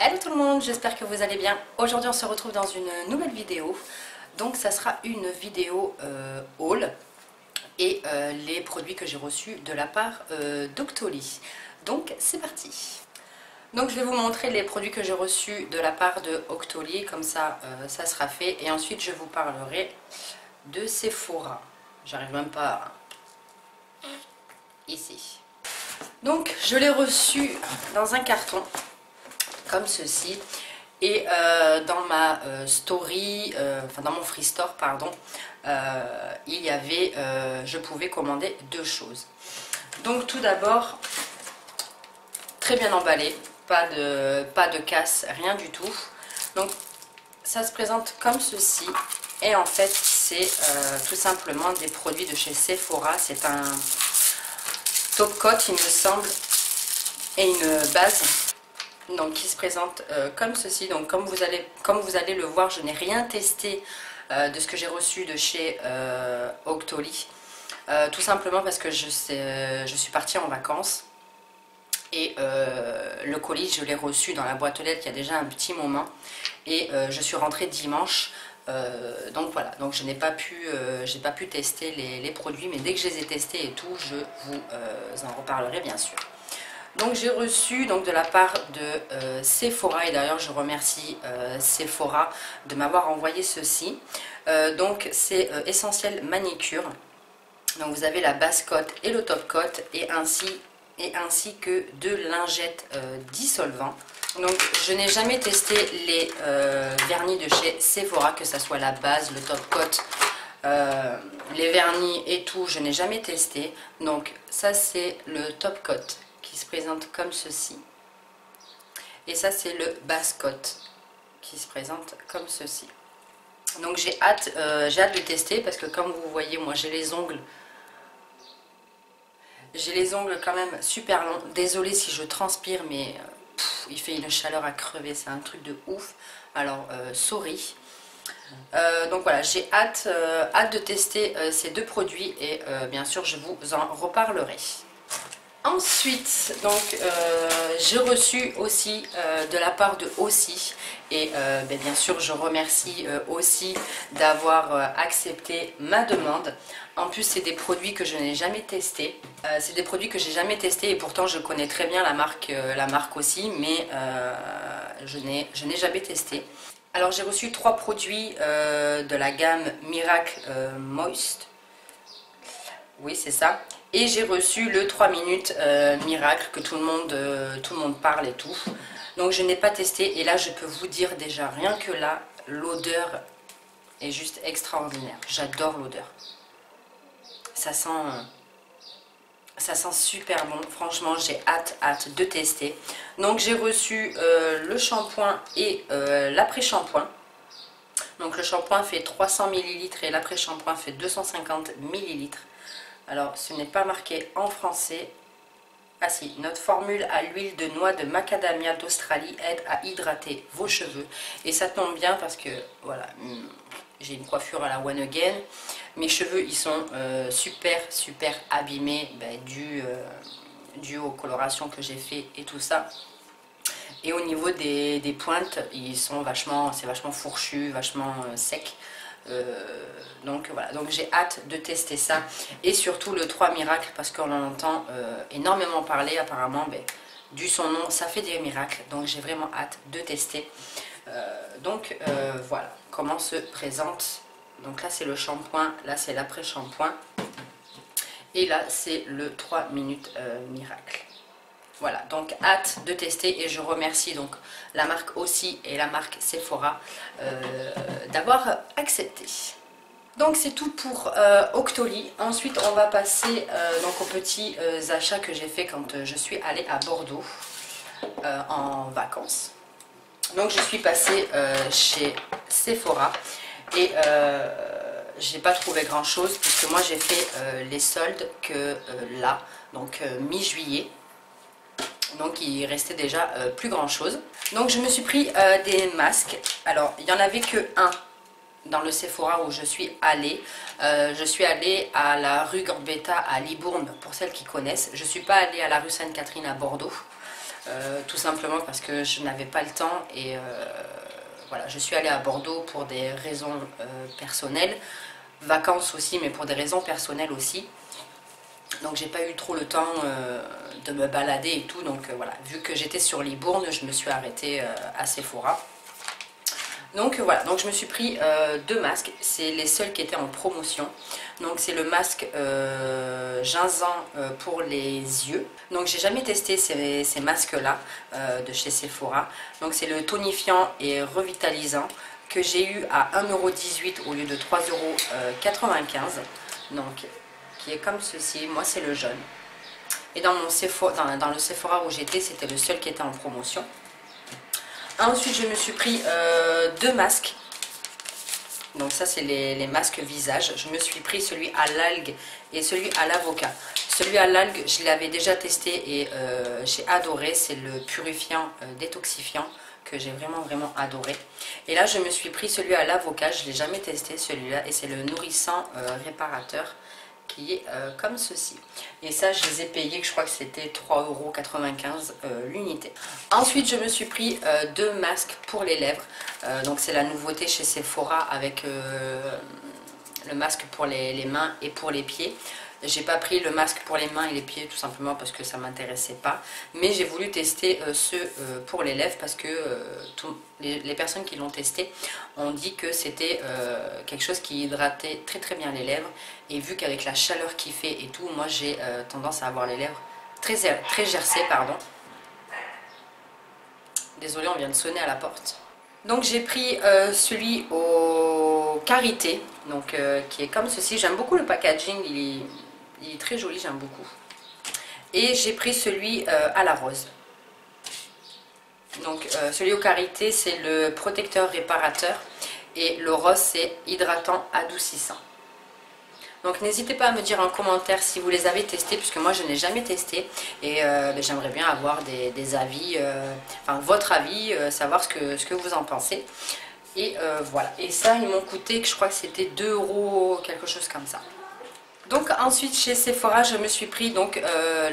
Hello tout le monde, j'espère que vous allez bien. Aujourd'hui on se retrouve dans une nouvelle vidéo. Donc ça sera une vidéo haul et les produits que j'ai reçus de la part d'Octoly. Donc c'est parti. Donc je vais vous montrer les produits que j'ai reçus de la part de Octoly, comme ça ça sera fait. Et ensuite je vous parlerai de Sephora. J'arrive même pas ici. Donc je l'ai reçu dans un carton comme ceci, et dans ma story, enfin dans mon free store pardon, il y avait, je pouvais commander deux choses. Donc tout d'abord, très bien emballé, pas de casse, rien du tout. Donc ça se présente comme ceci, et en fait c'est tout simplement des produits de chez Sephora. C'est un top coat il me semble, et une base. Donc qui se présente comme ceci. Donc comme vous allez le voir, je n'ai rien testé de ce que j'ai reçu de chez Octoly, tout simplement parce que je suis partie en vacances et le colis je l'ai reçu dans la boîte aux lettres il y a déjà un petit moment, et je suis rentrée dimanche. Donc voilà, donc je n'ai pas pu tester les produits, mais dès que je les ai testés et tout, je vous en reparlerai bien sûr. Donc j'ai reçu donc de la part de Sephora, et d'ailleurs je remercie Sephora de m'avoir envoyé ceci. Donc c'est essentiel manicure. Donc vous avez la base coat et le top coat, et ainsi que deux lingettes dissolvants. Donc je n'ai jamais testé les vernis de chez Sephora, que ce soit la base, le top coat, les vernis et tout, je n'ai jamais testé. Donc ça c'est le top coat qui se présente comme ceci, et ça c'est le base coat qui se présente comme ceci. Donc j'ai hâte de tester, parce que comme vous voyez, moi j'ai les ongles quand même super longs. Désolée si je transpire, mais il fait une chaleur à crever, c'est un truc de ouf. Alors sorry. Donc voilà, j'ai hâte de tester ces deux produits, et bien sûr je vous en reparlerai. Ensuite, donc j'ai reçu aussi de la part de Aussi, et bien sûr je remercie aussi d'avoir accepté ma demande. En plus c'est des produits que je n'ai jamais testés, et pourtant je connais très bien la marque Aussi, mais je n'ai jamais testé. Alors j'ai reçu trois produits de la gamme Miracle Moist, oui c'est ça. Et j'ai reçu le 3 minutes miracle que tout le monde parle et tout. Donc je n'ai pas testé, et là je peux vous dire déjà, rien que là, l'odeur est juste extraordinaire. J'adore l'odeur. Ça sent super bon. Franchement, j'ai hâte de tester. Donc j'ai reçu le shampoing et l'après-shampoing. Donc le shampoing fait 300 ml et l'après-shampoing fait 250 ml. Alors, ce n'est pas marqué en français. Ah si, notre formule à l'huile de noix de macadamia d'Australie aide à hydrater vos cheveux. Et ça tombe bien parce que, voilà, j'ai une coiffure à la One Again. Mes cheveux, ils sont super abîmés, dû aux colorations que j'ai fait et tout ça. Et au niveau des pointes, c'est vachement fourchu, vachement sec. Donc voilà, donc j'ai hâte de tester ça, et surtout le 3 miracles, parce qu'on en entend énormément parler apparemment. Dû son nom, ça fait des miracles, donc j'ai vraiment hâte de tester. Voilà comment se présente. Donc là c'est le shampoing, là c'est l'après-shampoing, et là c'est le 3 minutes miracle. Voilà, donc hâte de tester, et je remercie donc la marque Aussi et la marque Sephora d'avoir accepté. Donc c'est tout pour Octoly. Ensuite on va passer donc aux petits achats que j'ai fait quand je suis allée à Bordeaux en vacances. Donc je suis passée chez Sephora, et j'ai pas trouvé grand chose, puisque moi j'ai fait les soldes que là, donc mi-juillet. Donc il restait déjà plus grand chose. Donc je me suis pris des masques. Alors il n'y en avait que un dans le Sephora où je suis allée. Je suis allée à la rue Gambetta à Libourne, pour celles qui connaissent. Je ne suis pas allée à la rue Sainte-Catherine à Bordeaux. tout simplement parce que je n'avais pas le temps et voilà, je suis allée à Bordeaux pour des raisons personnelles, vacances aussi, mais pour des raisons personnelles aussi. Donc j'ai pas eu trop le temps de me balader et tout, donc voilà, vu que j'étais sur Libourne, je me suis arrêtée à Sephora. Donc voilà, donc je me suis pris deux masques, c'est les seuls qui étaient en promotion. Donc c'est le masque ginsan pour les yeux. Donc j'ai jamais testé ces masques là de chez Sephora. Donc c'est le tonifiant et revitalisant que j'ai eu à 1,18 € au lieu de 3,95 €. Donc qui est comme ceci, moi c'est le jaune. Et dans, mon Sephora, dans le Sephora où j'étais, c'était le seul qui était en promotion. Ensuite, je me suis pris deux masques. Donc ça, c'est les masques visage. Je me suis pris celui à l'algue et celui à l'avocat. Celui à l'algue, je l'avais déjà testé et j'ai adoré. C'est le purifiant détoxifiant que j'ai vraiment adoré. Et là, je me suis pris celui à l'avocat. Je ne l'ai jamais testé celui-là. Et c'est le nourrissant réparateur qui est comme ceci. Et ça, je les ai payés, je crois que c'était 3,95 € l'unité. Ensuite, je me suis pris deux masques pour les lèvres. Donc c'est la nouveauté chez Sephora avec le masque pour les mains et pour les pieds. J'ai pas pris le masque pour les mains et les pieds tout simplement parce que ça m'intéressait pas. Mais j'ai voulu tester ceux pour les lèvres parce que les personnes qui l'ont testé ont dit que c'était quelque chose qui hydratait très bien les lèvres. Et vu qu'avec la chaleur qu'il fait et tout, moi j'ai tendance à avoir les lèvres très gercées, pardon. Désolée, on vient de sonner à la porte. Donc j'ai pris celui au karité, donc qui est comme ceci. J'aime beaucoup le packaging, il est très joli, j'aime beaucoup. Et j'ai pris celui à la rose. Donc celui au karité, c'est le protecteur réparateur et le rose, c'est hydratant adoucissant. Donc n'hésitez pas à me dire en commentaire si vous les avez testés, puisque moi je n'ai jamais testé. Et j'aimerais bien avoir des avis, enfin votre avis, savoir ce que vous en pensez. Et voilà. Et ça, ils m'ont coûté, je crois que c'était 2 €, quelque chose comme ça. Donc ensuite chez Sephora, je me suis pris donc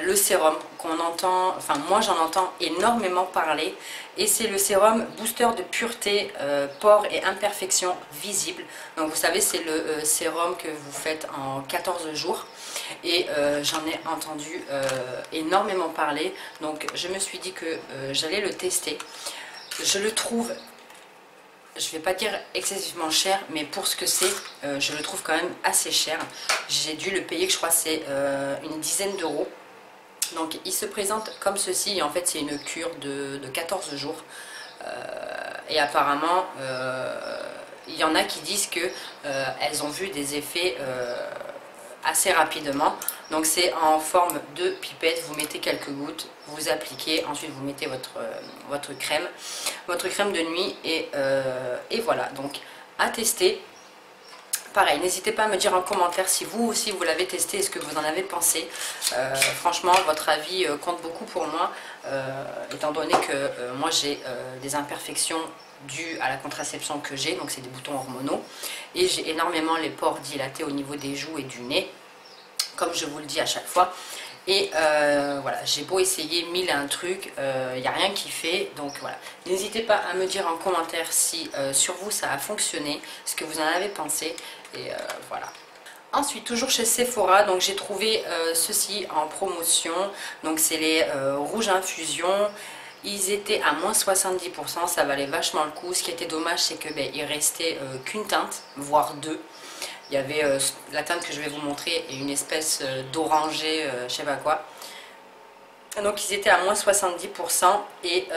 le sérum qu'on entend, enfin moi j'en entends énormément parler. Et c'est le sérum booster de pureté, pores et imperfections visibles. Donc vous savez, c'est le sérum que vous faites en 14 jours. Et j'en ai entendu énormément parler. Donc je me suis dit que j'allais le tester. Je le trouve, je vais pas dire excessivement cher, mais pour ce que c'est, je le trouve quand même assez cher. J'ai dû le payer, je crois c'est une dizaine d'euros. Donc il se présente comme ceci, et en fait c'est une cure de 14 jours. Et apparemment, il y en a qui disent que elles ont vu des effets assez rapidement. Donc c'est en forme de pipette, vous mettez quelques gouttes, vous appliquez, ensuite vous mettez votre crème de nuit et voilà, donc à tester. Pareil, n'hésitez pas à me dire en commentaire si vous aussi vous l'avez testé et ce que vous en avez pensé. Franchement, votre avis compte beaucoup pour moi, étant donné que moi j'ai des imperfections dues à la contraception que j'ai, donc c'est des boutons hormonaux. Et j'ai énormément les pores dilatés au niveau des joues et du nez, comme je vous le dis à chaque fois. Et voilà, j'ai beau essayer mille et un trucs, il n'y a rien qui fait. Donc voilà, n'hésitez pas à me dire en commentaire si sur vous ça a fonctionné, ce que vous en avez pensé. Et voilà. Ensuite, toujours chez Sephora, donc j'ai trouvé ceci en promotion. Donc c'est les rouges infusion. Ils étaient à moins 70%, ça valait vachement le coup. Ce qui était dommage, c'est que il restait qu'une teinte, voire deux. Il y avait la teinte que je vais vous montrer et une espèce d'oranger, je sais pas quoi. Donc ils étaient à moins 70% et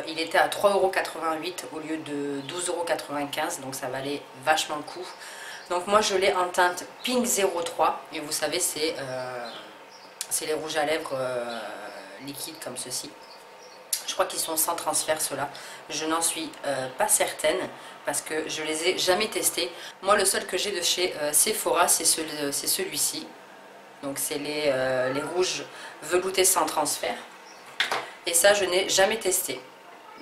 il était à 3,88 € au lieu de 12,95 €. Donc ça valait vachement le coup. Donc moi je l'ai en teinte Pink 03 et vous savez c'est les rouges à lèvres liquides comme ceci. Je crois qu'ils sont sans transfert ceux-là. Je n'en suis pas certaine parce que je les ai jamais testés. Moi le seul que j'ai de chez Sephora c'est celui-ci. Donc c'est les rouges veloutés sans transfert. Et ça je n'ai jamais testé.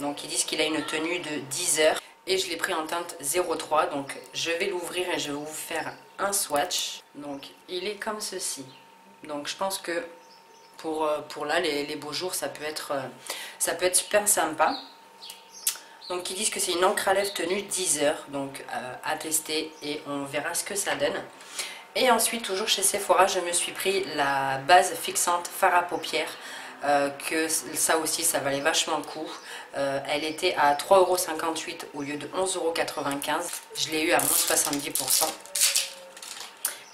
Donc ils disent qu'il a une tenue de 10 heures. Et je l'ai pris en teinte 03. Donc je vais l'ouvrir et je vais vous faire un swatch. Donc il est comme ceci. Donc je pense que pour là, les beaux jours, ça peut être super sympa. Donc ils disent que c'est une encre à lèvres tenue 10 heures, donc à tester et on verra ce que ça donne. Et ensuite, toujours chez Sephora, je me suis pris la base fixante fard à paupières, que ça aussi, ça valait vachement le coup. Elle était à 3,58 € au lieu de 11,95 €. Je l'ai eu à moins 70%.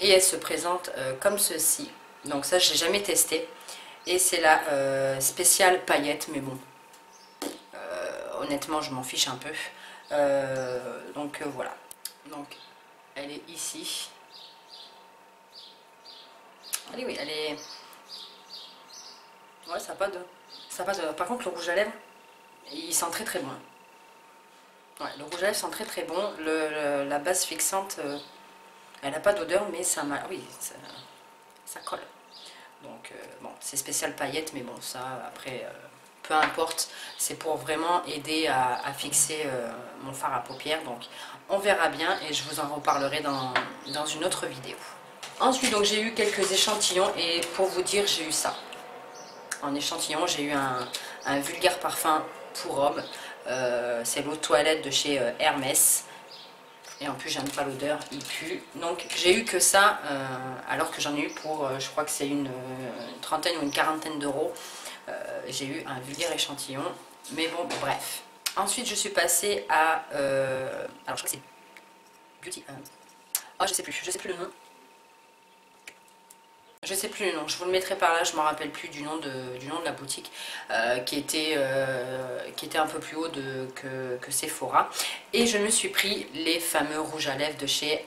Et elle se présente comme ceci. Donc ça, je l'ai jamais testé. Et c'est la spéciale paillette, mais bon, honnêtement, je m'en fiche un peu. Donc voilà. Donc elle est ici. Allez, oui, elle est... Ouais, ça n'a pas de... Par contre, le rouge à lèvres, il sent très très bon. Ouais, le rouge à lèvres sent très très bon. La base fixante, elle n'a pas d'odeur, mais ça m'a... Oui, ça colle. Donc, bon, c'est spécial paillettes, mais bon, ça, après, peu importe. C'est pour vraiment aider à fixer mon fard à paupières. Donc, on verra bien et je vous en reparlerai dans une autre vidéo. Ensuite, donc j'ai eu quelques échantillons et pour vous dire, j'ai eu ça. En échantillon, j'ai eu un vulgaire parfum pour homme. C'est l'eau de toilette de chez Hermès. Et en plus, j'aime pas l'odeur, il pue. Donc, j'ai eu que ça, alors que j'en ai eu pour, je crois que c'est une trentaine ou une quarantaine d'euros. J'ai eu un vulgaire échantillon. Mais bon, bref. Ensuite, je suis passée à... alors, je crois que c'est Beauty... oh, je sais plus le nom. Je sais plus le nom, je vous le mettrai par là, je ne me rappelle plus du nom de la boutique, qui était un peu plus haut que Sephora. Et je me suis pris les fameux rouges à lèvres de chez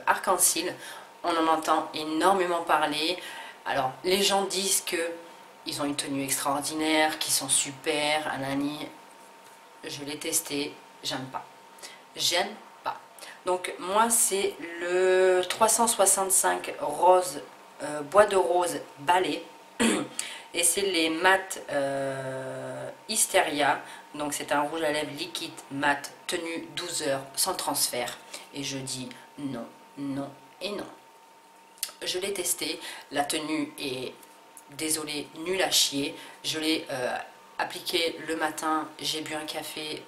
Arc-en-Ciel. On en entend énormément parler. Alors, les gens disent qu'ils ont une tenue extraordinaire, qu'ils sont super, Anani. Je l'ai testé, j'aime pas. J'aime pas. Donc, moi, c'est le 365 rose. Bois de rose balai et c'est les mat Hysteria, donc c'est un rouge à lèvres liquide mat tenu 12 heures sans transfert et je dis non, non et non. Je l'ai testé, la tenue est, désolée, nulle à chier. Je l'ai appliqué le matin, j'ai bu un café,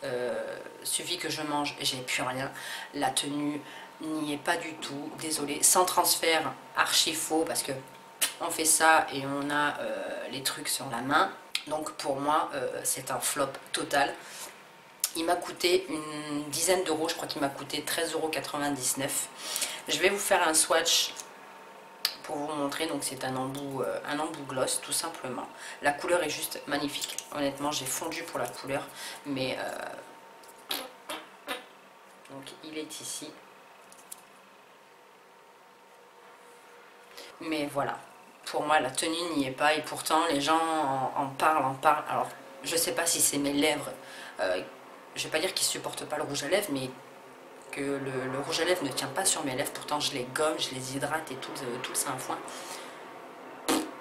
suffit que je mange, j'ai plus rien. La tenue n'y est pas du tout, désolé, sans transfert, archi faux parce que on fait ça et on a les trucs sur la main. Donc pour moi c'est un flop total. Il m'a coûté une dizaine d'euros, je crois qu'il m'a coûté 13,99 €. Je vais vous faire un swatch pour vous montrer. Donc c'est un embout gloss tout simplement. La couleur est juste magnifique, honnêtement j'ai fondu pour la couleur, mais donc il est ici. Mais voilà, pour moi la tenue n'y est pas et pourtant les gens en parlent. Alors je sais pas si c'est mes lèvres, je vais pas dire qu'ils supportent pas le rouge à lèvres, mais que le rouge à lèvres ne tient pas sur mes lèvres. Pourtant je les gomme, je les hydrate et tout le sainfoin,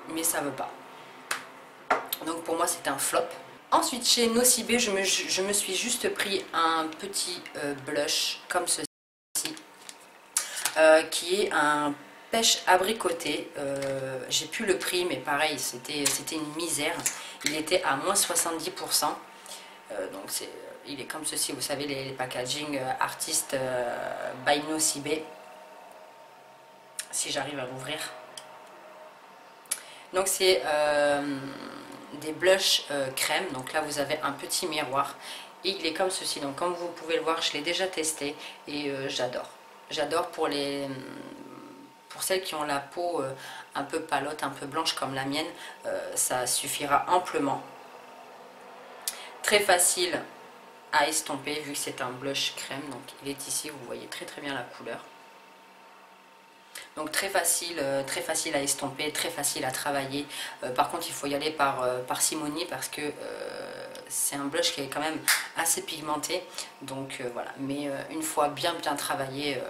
mais ça veut pas. Donc pour moi c'est un flop. Ensuite chez Nocibé, je me suis juste pris un petit blush comme ceci, qui est un pêche abricoté. J'ai plus le prix, mais pareil, c'était une misère. Il était à moins 70%. Donc il est comme ceci, vous savez, les packaging artistes by Nocibé. Si j'arrive à l'ouvrir. Donc c'est des blushs crème. Donc là vous avez un petit miroir. Et il est comme ceci. Donc comme vous pouvez le voir, je l'ai déjà testé et j'adore. J'adore pour celles qui ont la peau un peu palote, un peu blanche comme la mienne, ça suffira amplement. Très facile à estomper vu que c'est un blush crème. Donc il est ici, vous voyez très très bien la couleur. Donc très facile à estomper, très facile à travailler. Par contre il faut y aller par parcimonie parce que c'est un blush qui est quand même assez pigmenté. Donc voilà, mais une fois bien travaillé,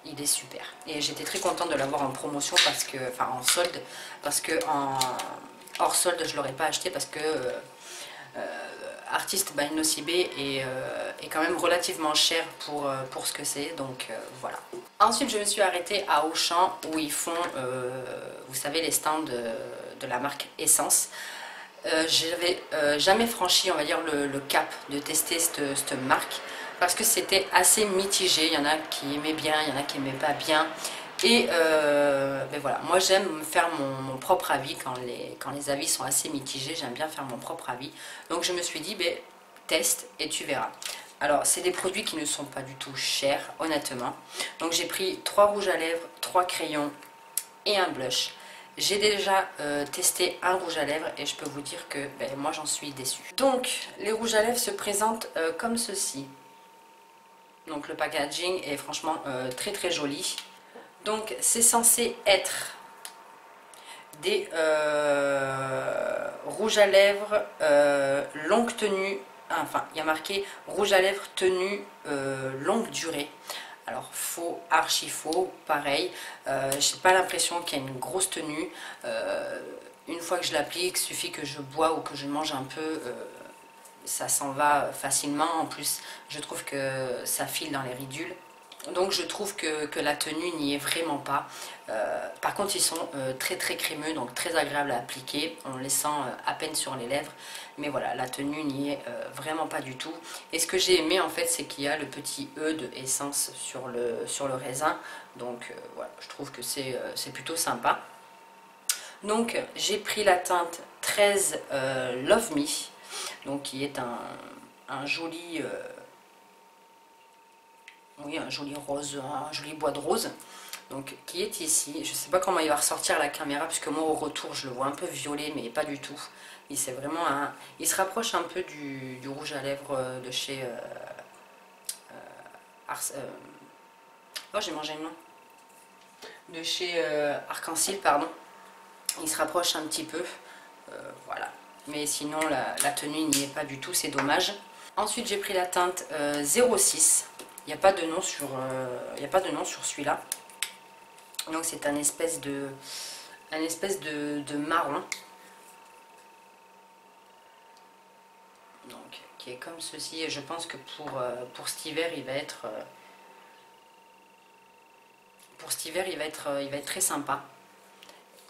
il est super. Et j'étais très contente de l'avoir en promotion parce que, enfin en solde, parce que hors solde je l'aurais pas acheté parce que Artist by Nocibé est quand même relativement cher pour ce que c'est, donc voilà. Ensuite je me suis arrêtée à Auchan où ils font, vous savez, les stands de la marque Essence. J'avais jamais franchi, on va dire, le cap de tester cette marque parce que c'était assez mitigé. Il y en a qui aimaient bien, il y en a qui n'aimaient pas bien. Et ben voilà, moi j'aime faire mon propre avis quand les avis sont assez mitigés. J'aime bien faire mon propre avis. Donc je me suis dit, ben, teste et tu verras. Alors c'est des produits qui ne sont pas du tout chers, honnêtement. Donc j'ai pris 3 rouges à lèvres, 3 crayons et un blush. J'ai déjà testé un rouge à lèvres et je peux vous dire que ben, moi j'en suis déçue. Donc les rouges à lèvres se présentent comme ceci. Donc le packaging est franchement très très joli. Donc c'est censé être des rouges à lèvres longue tenue. Enfin, il y a marqué rouge à lèvres tenue longue durée. Alors faux, archi faux, pareil. J'ai pas l'impression qu'il y a une grosse tenue. Une fois que je l'applique, il suffit que je bois ou que je mange un peu, ça s'en va facilement. En plus, je trouve que ça file dans les ridules. Donc je trouve que la tenue n'y est vraiment pas. Par contre ils sont très très crémeux, donc très agréables à appliquer. On les sent à peine sur les lèvres. Mais voilà, la tenue n'y est vraiment pas du tout. Et ce que j'ai aimé en fait, c'est qu'il y a le petit E de Essence sur le raisin. Donc voilà, je trouve que c'est plutôt sympa. Donc j'ai pris la teinte 13 Love Me. Donc qui est un joli... oui, un joli rose, un joli bois de rose, donc qui est ici. Je ne sais pas comment il va ressortir à la caméra, puisque moi au retour je le vois un peu violet, mais pas du tout. Il il se rapproche un peu du rouge à lèvres de chez oh, j'ai mangé le nom. De chez Arc-en-Ciel, pardon. Il se rapproche un petit peu, voilà. Mais sinon la tenue n'y est pas du tout, c'est dommage. Ensuite j'ai pris la teinte 06. Il n'y a pas de nom sur celui-là. Donc c'est un espèce de marron. Donc qui est comme ceci. Et je pense que pour cet hiver, il va être très sympa.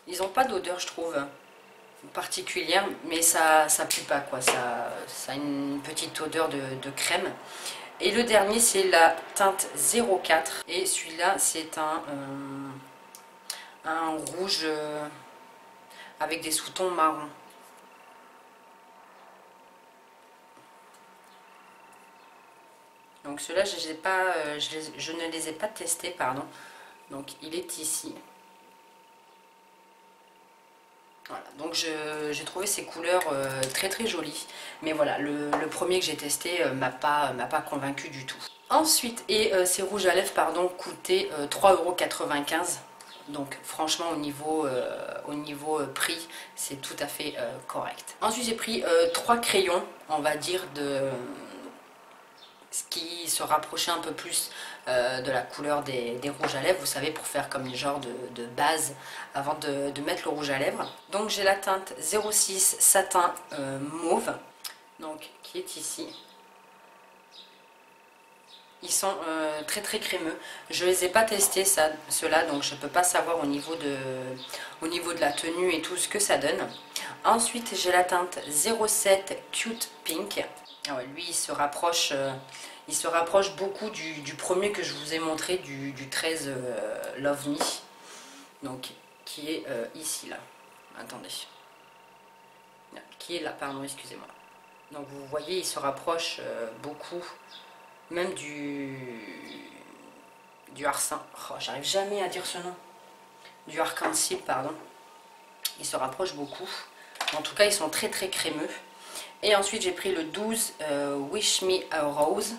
Ils n'ont pas d'odeur, je trouve, particulière, mais ça pue pas quoi. Ça a une petite odeur de crème. Et le dernier c'est la teinte 04 et celui-là c'est un rouge avec des sous-tons marron. Donc ceux-là je ne les ai pas testés, pardon. Donc il est ici. Voilà, donc j'ai trouvé ces couleurs très très jolies. Mais voilà, le premier que j'ai testé m'a pas convaincu du tout. Ensuite, ces rouges à lèvres pardon, coûtaient 3,95 €. Donc franchement au niveau prix, c'est tout à fait correct. Ensuite j'ai pris 3 crayons, on va dire, de ce qui se rapprochait un peu plus de la couleur des rouges à lèvres, vous savez, pour faire comme les genres de base avant de mettre le rouge à lèvres. Donc j'ai la teinte 06 satin mauve, donc qui est ici. Ils sont très très crémeux. Je ne les ai pas testés ceux-là, donc je ne peux pas savoir au niveau de la tenue et tout ce que ça donne. Ensuite j'ai la teinte 07 Cute Pink. Ah ouais, lui il se rapproche beaucoup du premier que je vous ai montré, du 13 Love Me. Donc qui est ici là. Attendez. Qui est là, pardon, excusez-moi. Donc vous voyez, il se rapproche beaucoup. Même du arc-en-ciel, oh, j'arrive jamais à dire ce nom, du arc-en-ciel, pardon. Ils se rapprochent beaucoup. En tout cas, ils sont très très crémeux. Et ensuite, j'ai pris le 12 Wish Me a Rose.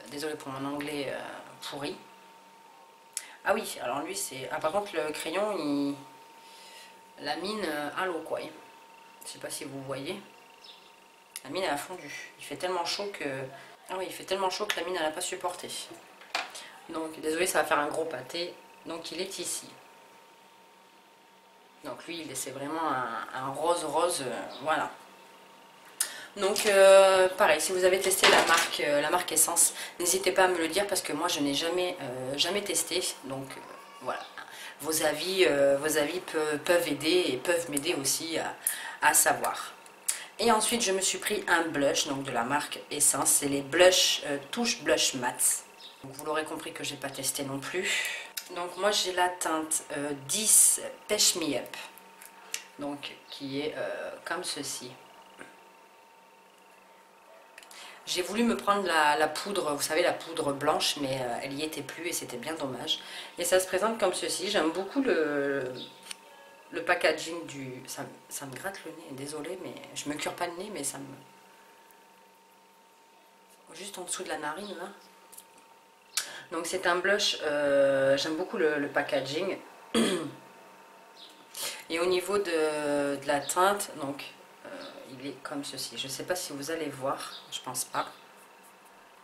Désolée pour mon anglais pourri. Ah oui, alors lui, c'est... Ah, par contre, le crayon, la mine à l'eau, quoi. Je sais pas si vous voyez. La mine elle a fondu. Il fait tellement chaud que... Ah oui, il fait tellement chaud que la mine elle n'a pas supporté. Donc désolé, ça va faire un gros pâté. Donc il est ici. Donc lui, c'est vraiment un rose rose, voilà. Donc pareil, si vous avez testé la marque Essence, n'hésitez pas à me le dire parce que moi je n'ai jamais testé. Donc voilà. vos avis peuvent aider et peuvent m'aider aussi à savoir. Et ensuite, je me suis pris un blush, donc de la marque Essence. C'est les blush, touche blush mat. Donc, vous l'aurez compris que je n'ai pas testé non plus. Donc moi, j'ai la teinte 10 Pêche Me Up. Donc, qui est comme ceci. J'ai voulu me prendre la poudre, vous savez, la poudre blanche, mais elle n'y était plus et c'était bien dommage. Et ça se présente comme ceci. J'aime beaucoup le packaging du... Ça me gratte le nez, désolé, mais je me cure pas le nez, mais ça me... Juste en dessous de la narine, là. Donc c'est un blush, j'aime beaucoup le packaging. Et au niveau de la teinte, donc il est comme ceci. Je ne sais pas si vous allez voir, je pense pas.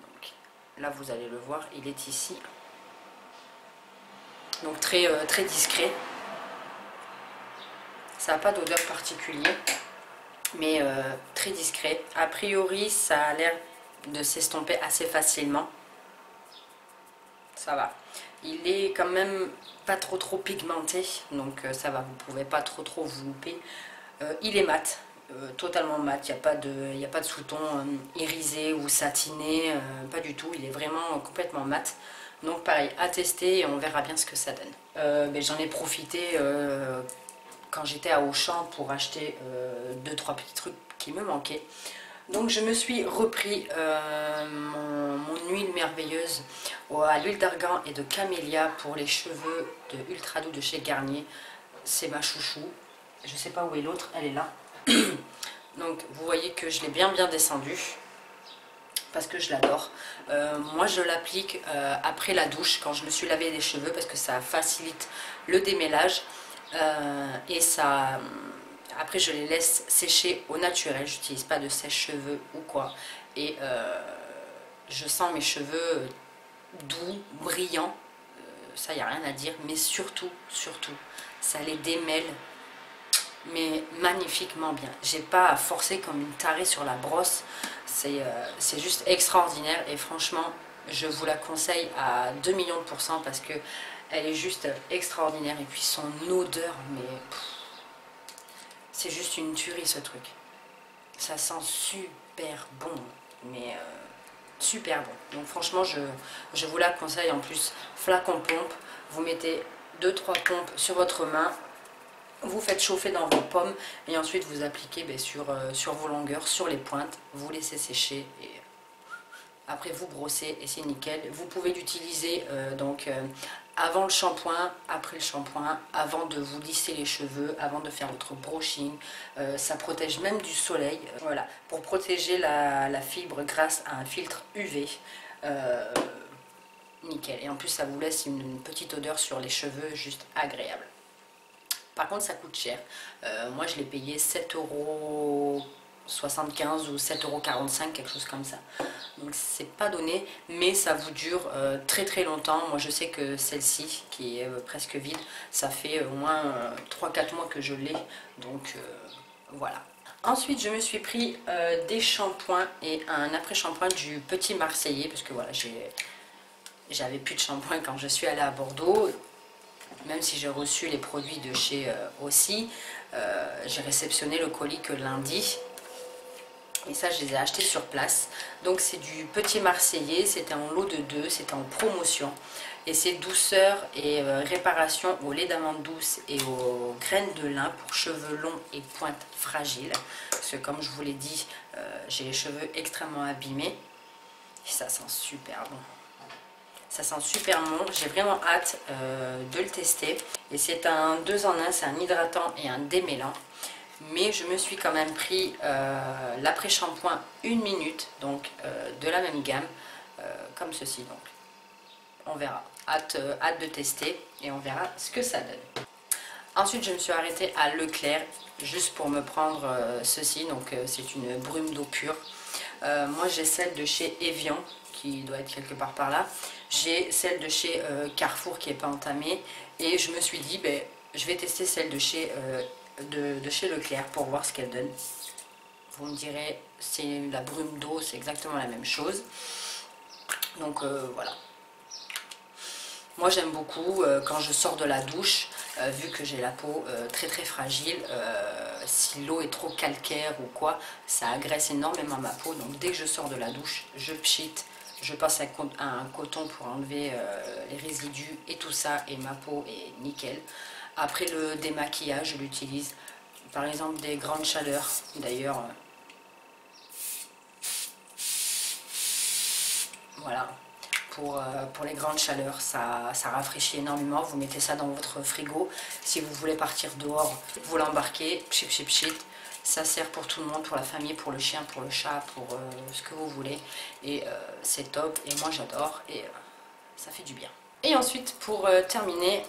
Donc là vous allez le voir, il est ici. Donc très discret. Ça n'a pas d'odeur particulière, mais très discret. A priori, ça a l'air de s'estomper assez facilement. Ça va. Il est quand même pas trop pigmenté, donc ça va, vous pouvez pas trop vous louper. Il est mat, totalement mat, il n'y a pas de sous-ton irisé ou satiné, pas du tout, il est vraiment complètement mat. Donc pareil, à tester et on verra bien ce que ça donne. Mais j'en ai profité quand j'étais à Auchan pour acheter 2-3 petits trucs qui me manquaient. Donc je me suis repris mon huile merveilleuse à l'huile d'argan et de camélia pour les cheveux de Ultra Doux de chez Garnier. C'est ma chouchou. Je sais pas où est l'autre, elle est là. Donc vous voyez que je l'ai bien descendu parce que je l'adore. Moi je l'applique après la douche quand je me suis lavé les cheveux parce que ça facilite le démêlage et ça... Après, je les laisse sécher au naturel. J'utilise pas de sèche-cheveux ou quoi. Et je sens mes cheveux doux, brillants. Ça, il n'y a rien à dire. Mais surtout, ça les démêle. Mais magnifiquement bien. J'ai pas à forcer comme une tarée sur la brosse. C'est juste extraordinaire. Et franchement, je vous la conseille à 2 millions de % parce que elle est juste extraordinaire. Et puis son odeur, mais... C'est juste une tuerie ce truc. Ça sent super bon, mais super bon. Donc franchement, je vous la conseille. En plus, flacon pompe, vous mettez 2-3 pompes sur votre main, vous faites chauffer dans vos pommes et ensuite vous appliquez sur vos longueurs, sur les pointes, vous laissez sécher et après vous brossez et c'est nickel. Vous pouvez l'utiliser avant le shampoing, après le shampoing, avant de vous lisser les cheveux, avant de faire votre brushing. Ça protège même du soleil, voilà, pour protéger la fibre grâce à un filtre UV. Nickel. Et en plus ça vous laisse une petite odeur sur les cheveux juste agréable. Par contre ça coûte cher. Moi je l'ai payé 7,75 € ou 7,45 €, quelque chose comme ça. Donc c'est pas donné, mais ça vous dure très longtemps. Moi je sais que celle-ci, qui est presque vide, ça fait au moins 3-4 mois que je l'ai. Donc voilà. Ensuite je me suis pris des shampoings et un après-shampoing du Petit Marseillais, parce que voilà, j'avais plus de shampoing quand je suis allée à Bordeaux. Même si j'ai reçu les produits de chez aussi, j'ai réceptionné le colis que lundi. Et ça, je les ai achetés sur place. Donc c'est du Petit Marseillais, c'était en lot de 2, c'était en promotion. Et c'est douceur et réparation au lait d'amande douce et aux graines de lin pour cheveux longs et pointes fragiles. Parce que comme je vous l'ai dit, j'ai les cheveux extrêmement abîmés. Et ça sent super bon. Ça sent super bon, j'ai vraiment hâte de le tester. Et c'est un 2 en 1, c'est un hydratant et un démêlant. Mais je me suis quand même pris l'après-shampoing 1 minute, donc de la même gamme, comme ceci. Donc on verra, hâte de tester et on verra ce que ça donne. Ensuite je me suis arrêtée à Leclerc, juste pour me prendre ceci, donc c'est une brume d'eau pure. Moi j'ai celle de chez Evian, qui doit être quelque part par là. J'ai celle de chez Carrefour qui n'est pas entamée. Et je me suis dit, ben, je vais tester celle de chez Leclerc pour voir ce qu'elle donne. Vous me direz, c'est la brume d'eau, c'est exactement la même chose. Donc voilà. Moi j'aime beaucoup quand je sors de la douche, vu que j'ai la peau très très fragile, si l'eau est trop calcaire ou quoi, ça agresse énormément ma peau. Donc dès que je sors de la douche, je pchite, je passe un coton pour enlever les résidus et tout ça, et ma peau est nickel. Après le démaquillage, je l'utilise par exemple des grandes chaleurs. D'ailleurs, voilà. Pour les grandes chaleurs, ça rafraîchit énormément. Vous mettez ça dans votre frigo. Si vous voulez partir dehors, vous l'embarquez, pchit pchit pchit. Ça sert pour tout le monde, pour la famille, pour le chien, pour le chat, pour ce que vous voulez. Et c'est top, et moi j'adore, et ça fait du bien. Et ensuite, pour terminer,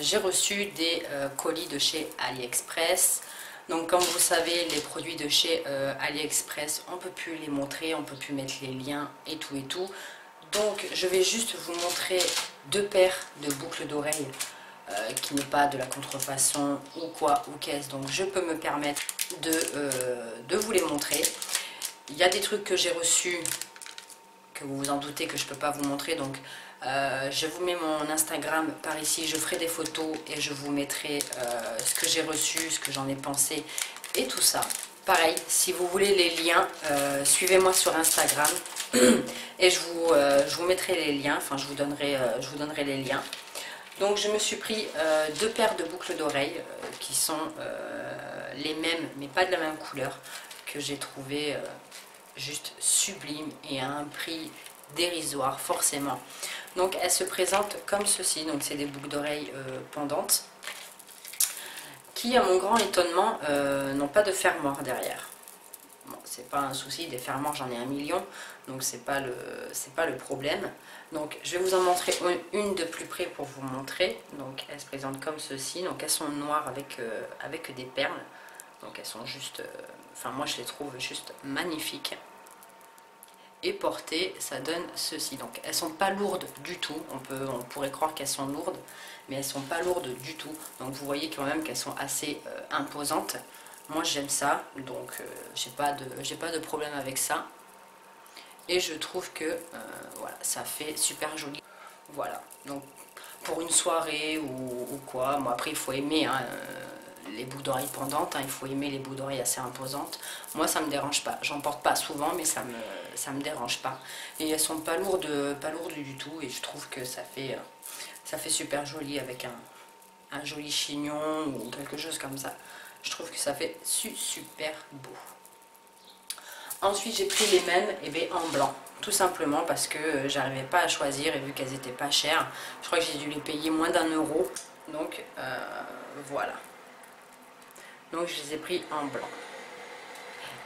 j'ai reçu des colis de chez AliExpress. Donc comme vous savez, les produits de chez AliExpress, on ne peut plus les montrer, on ne peut plus mettre les liens et tout et tout. Donc je vais juste vous montrer 2 paires de boucles d'oreilles qui n'est pas de la contrefaçon ou quoi ou qu'est-ce. Donc je peux me permettre de vous les montrer. Il y a des trucs que j'ai reçus, que vous vous en doutez que je ne peux pas vous montrer. Donc je vous mets mon Instagram par ici, je ferai des photos et je vous mettrai ce que j'ai reçu, ce que j'en ai pensé et tout ça. Pareil, si vous voulez les liens, suivez-moi sur Instagram et je vous mettrai les liens, enfin je vous donnerai les liens. Donc je me suis pris 2 paires de boucles d'oreilles qui sont les mêmes mais pas de la même couleur, que j'ai trouvé juste sublime et à un prix dérisoire forcément. Donc elles se présentent comme ceci, donc c'est des boucles d'oreilles pendantes, qui à mon grand étonnement n'ont pas de fermoir derrière. Bon, c'est pas un souci, des fermoirs j'en ai 1 million, donc c'est pas le problème. Donc je vais vous en montrer une de plus près pour vous montrer. Donc elles se présentent comme ceci, donc elles sont noires avec des perles, donc elles sont juste, enfin moi je les trouve juste magnifiques. Et portées, ça donne ceci. Donc elles sont pas lourdes du tout, on pourrait croire qu'elles sont lourdes, mais elles sont pas lourdes du tout. Donc vous voyez quand même qu'elles sont assez imposantes. Moi j'aime ça, donc j'ai pas de problème avec ça. Et je trouve que voilà, ça fait super joli. Voilà, donc pour une soirée ou quoi, bon après il faut aimer hein, les boucles d'oreilles pendantes, hein, il faut aimer les boucles d'oreilles assez imposantes. Moi ça me dérange pas, j'en porte pas souvent mais ça me dérange pas. Et elles sont pas lourdes du tout, et je trouve que ça fait super joli avec un joli chignon ou quelque chose comme ça. Je trouve que ça fait super beau. Ensuite j'ai pris les mêmes en blanc, tout simplement parce que j'arrivais pas à choisir, et vu qu'elles étaient pas chères, je crois que j'ai dû les payer moins d'1 €. Donc voilà. Donc je les ai pris en blanc.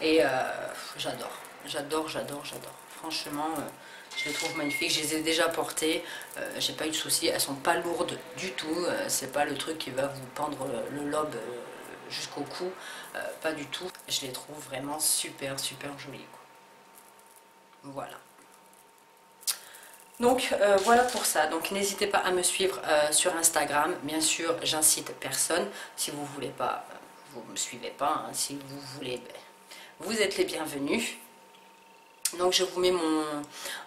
Et j'adore. Franchement, je les trouve magnifiques. Je les ai déjà portées, j'ai pas eu de soucis. Elles sont pas lourdes du tout. C'est pas le truc qui va vous pendre le lobe jusqu'au cou. Pas du tout. Je les trouve vraiment super jolies. Voilà. Donc voilà pour ça. Donc n'hésitez pas à me suivre sur Instagram. Bien sûr, j'incite personne. Si vous voulez pas, vous me suivez pas. Hein. Si vous voulez, ben, vous êtes les bienvenus. Donc je vous mets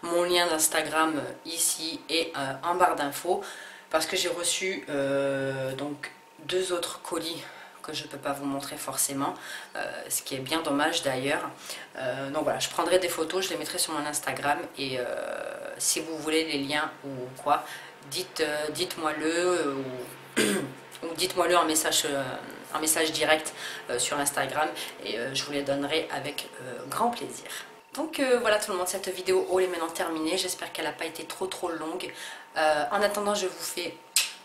mon lien d'Instagram ici et en barre d'infos, parce que j'ai reçu donc 2 autres colis que je ne peux pas vous montrer forcément, ce qui est bien dommage d'ailleurs. Donc voilà, je prendrai des photos, je les mettrai sur mon Instagram, et si vous voulez les liens ou quoi, dites-moi-le ou dites-moi-le en message direct sur Instagram, et je vous les donnerai avec grand plaisir. Donc voilà tout le monde, cette vidéo haul est maintenant terminée. J'espère qu'elle n'a pas été trop longue. En attendant, je vous fais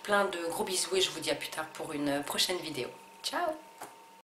plein de gros bisous et je vous dis à plus tard pour une prochaine vidéo. Ciao!